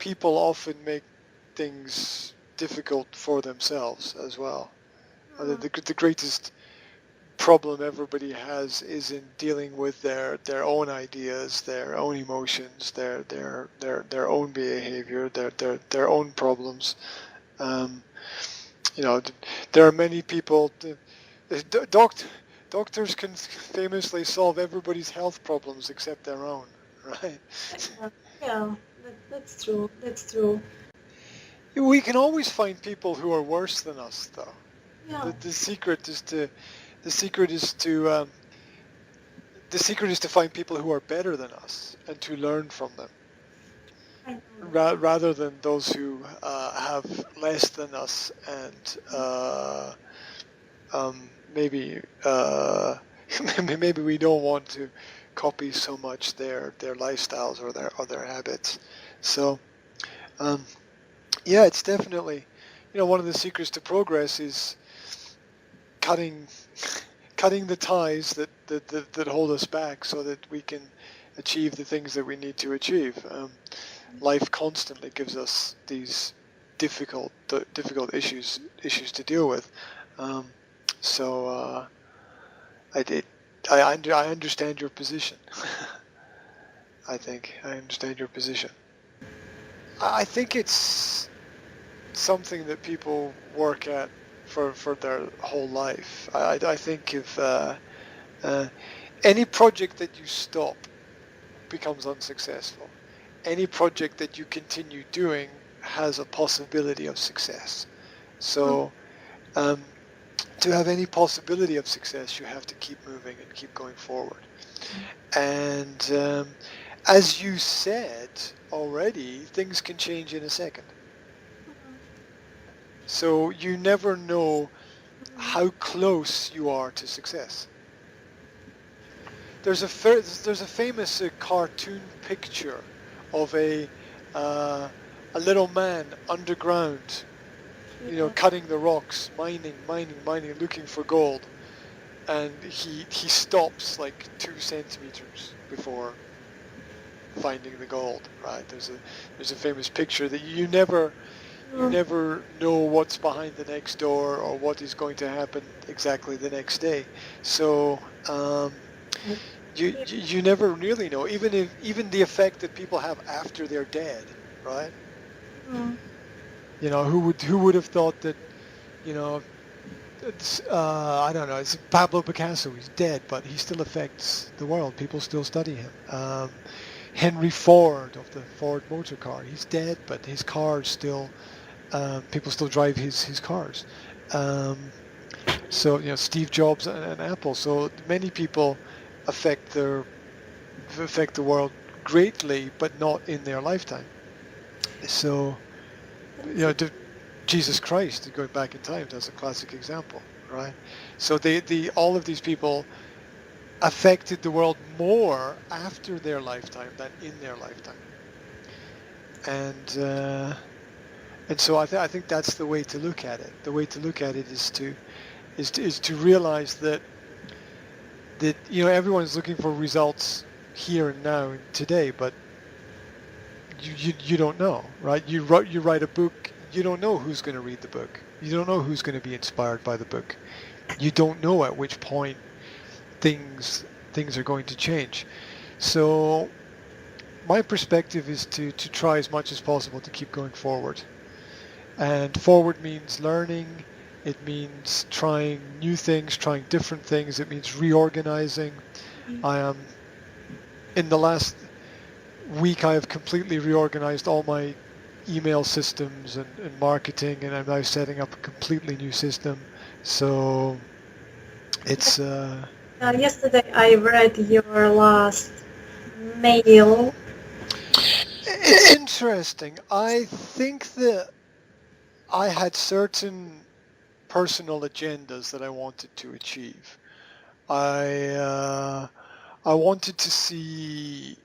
people often make things difficult for themselves as well. The greatest problem everybody has is in dealing with their own ideas, their own emotions, their own behavior, their own problems. There are many people. Doctors can famously solve everybody's health problems except their own, right? Yeah, that's true. That's true. We can always find people who are worse than us, though. Yeah. The secret is to find people who are better than us and to learn from them, rather than those who have less than us and maybe maybe we don't want to copy so much their lifestyles or their habits. So yeah, it's definitely, one of the secrets to progress is cutting the ties that hold us back so that we can achieve the things that we need to achieve. Life constantly gives us these difficult issues to deal with. So I understand your position. I think I understand your position. I think it's something that people work at for their whole life. I think if any project that you stop becomes unsuccessful, any project that you continue doing has a possibility of success. So to have any possibility of success, you have to keep moving and keep going forward. And as you said already, things can change in a second. So you never know how close you are to success. There's a famous cartoon picture of a little man underground, cutting the rocks, mining, looking for gold, and he stops like 2 centimeters before finding the gold. Right? There's a famous picture that you never know what's behind the next door or what is going to happen exactly the next day. So you never really know, even the effect that people have after they're dead, right? Who would have thought that, I don't know, it's Pablo Picasso, he's dead, but he still affects the world. People still study him. Henry Ford of the Ford motor car, he's dead, but his cars still, people still drive his cars. So Steve Jobs and Apple. So many people affect the world greatly, but not in their lifetime. So Jesus Christ, going back in time, that's a classic example, right? So all of these people affected the world more after their lifetime than in their lifetime. And so I think that's the way to look at it. The way to look at it is to realize that everyone's looking for results here and now and today, but you don't know, right? You write a book, you don't know who's going to read the book. You don't know who's going to be inspired by the book. You don't know at which point things are going to change. So my perspective is to try as much as possible to keep going forward. And forward means learning. It means trying new things, trying different things. It means reorganizing. In the last week, I have completely reorganized all my email systems and marketing, and I'm now setting up a completely new system. So it's... yesterday I read your last mail. It's interesting. I think that I had certain personal agendas that I wanted to achieve. I wanted to see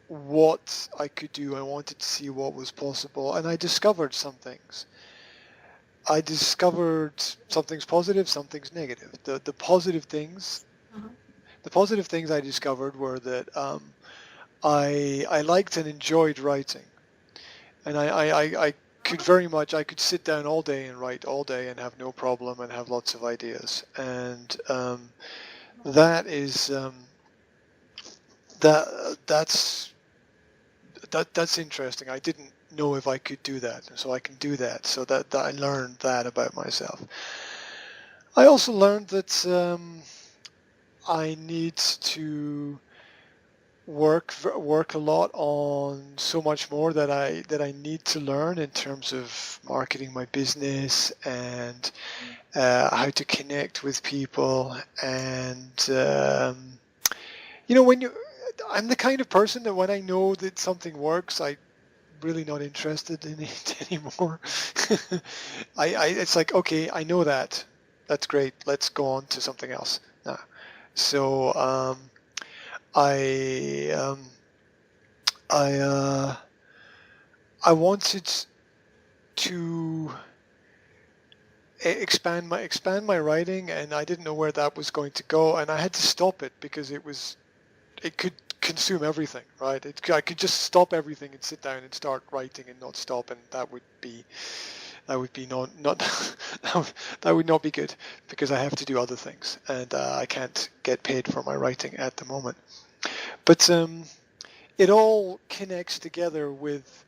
what I could do. I wanted to see what was possible, and I discovered some things. I discovered some things positive, some things negative. The positive things, I discovered were that I liked and enjoyed writing, and I could very much, I could sit down all day and write all day and have no problem and have lots of ideas. And that is that's interesting. I didn't know if I could do that, so I can do that. So that I learned that about myself. I also learned that I need to work a lot on so much more that I need to learn in terms of marketing my business and how to connect with people. And when I'm the kind of person that when I know that something works, I'm really not interested in it anymore. It's like, okay, I know that. That's great. Let's go on to something else now. So I I wanted to expand my writing, and I didn't know where that was going to go, and I had to stop it because it could consume everything, right? I could just stop everything and sit down and start writing and not stop, and that would be not that would not be good, because I have to do other things, and I can't get paid for my writing at the moment. But it all connects together with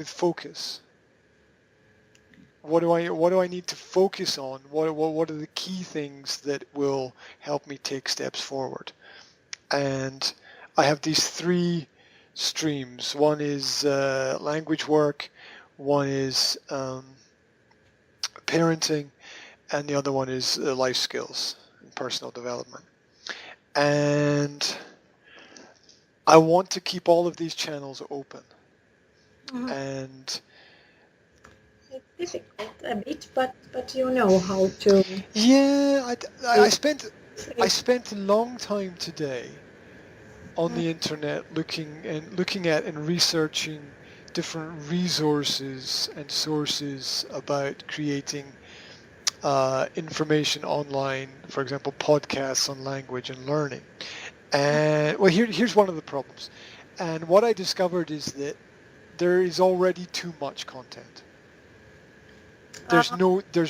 focus. What do I need to focus on? What are the key things that will help me take steps forward? And I have these three streams. One is language work, one is parenting, and the other one is life skills and personal development. And I want to keep all of these channels open. And it's difficult a bit, but you know how to. yeah, I spent a long time today on the internet looking at and researching different resources and sources about creating information online, for example, podcasts on language and learning. And well, here's one of the problems. And what I discovered is that there is already too much content. There's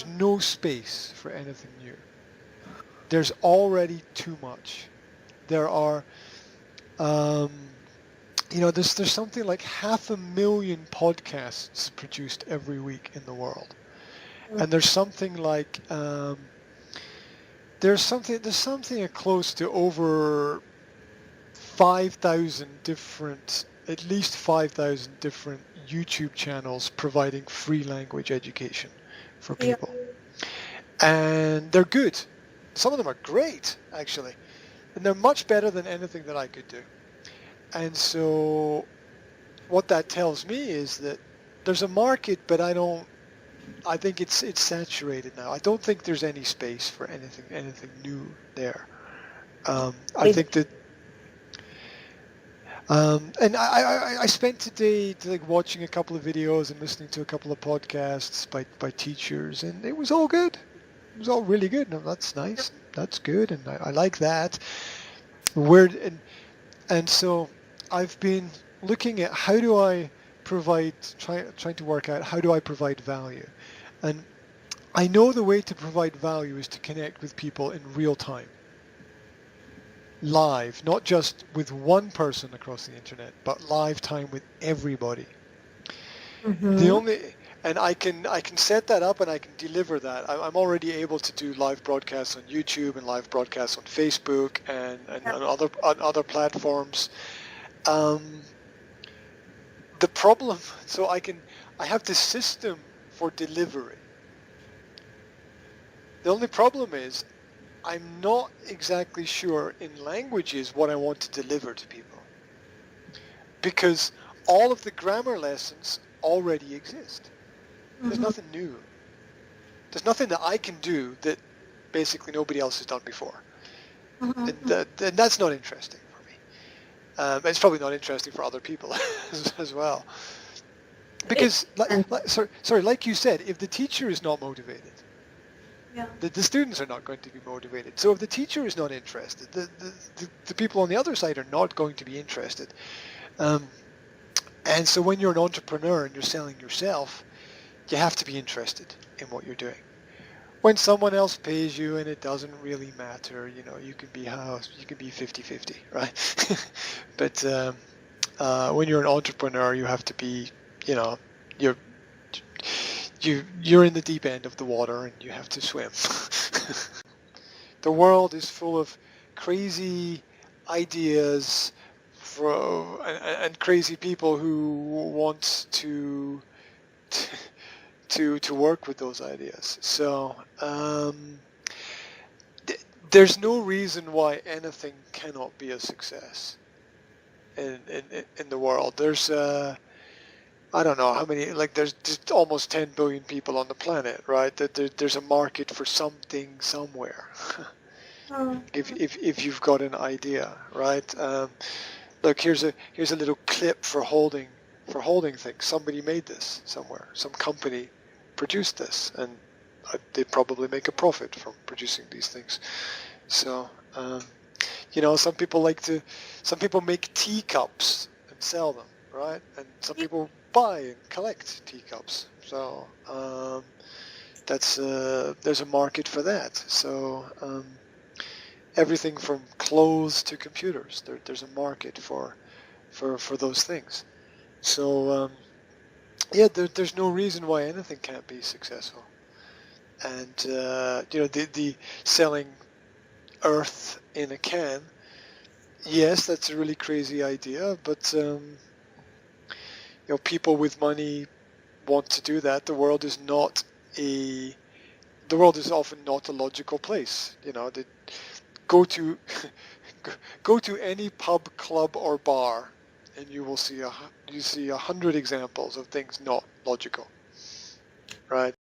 no space for anything new. There's already too much. There are, there's something like 500,000 podcasts produced every week in the world, and there's something like there's something close to over 5,000 different, at least 5,000 different YouTube channels providing free language education for people. And they're good. Some of them are great, actually. And they're much better than anything that I could do. And so what that tells me is that there's a market, but I think it's saturated now. I don't think there's any space for anything new there. I think that and I spent today watching a couple of videos and listening to a couple of podcasts by teachers, and it was all good. It was all really good. No, that's nice. That's good, and I like that. And so I've been looking at how do I trying to work out how do I provide value, and I know the way to provide value is to connect with people in real time. Live, not just with one person across the internet, but live time with everybody. And I can set that up and I can deliver that. I'm already able to do live broadcasts on YouTube and live broadcasts on Facebook and on other platforms. The problem, so I have this system for delivery. The only problem is I'm not exactly sure in languages what I want to deliver to people, because all of the grammar lessons already exist. There's nothing new. There's nothing that I can do that basically nobody else has done before. And that's not interesting for me. It's probably not interesting for other people as well. Because, like you said, if the teacher is not motivated, the students are not going to be motivated. So if the teacher is not interested, the people on the other side are not going to be interested. And so when you're an entrepreneur and you're selling yourself, you have to be interested in what you're doing. When someone else pays you and it doesn't really matter, you can be 50-50, right? But when you're an entrepreneur, you have to be, you're you're in the deep end of the water and you have to swim. The world is full of crazy ideas and crazy people who want to work with those ideas. So there's no reason why anything cannot be a success in the world. There's I don't know how many, like there's just almost 10 billion people on the planet, right? There's a market for something somewhere. Oh. If you've got an idea, right? Look, here's a little clip for holding things. Somebody made this somewhere. Some company produced this, and they probably make a profit from producing these things. So, some people make teacups and sell them, right? And some people buy and collect teacups. So there's a market for that. So everything from clothes to computers, there's a market for those things. So there's no reason why anything can't be successful. And the selling Earth in a can, yes, that's a really crazy idea, but people with money want to do that. The world is often not a logical place. Go to go to any pub, club, or bar, and you will see 100 examples of things not logical, right?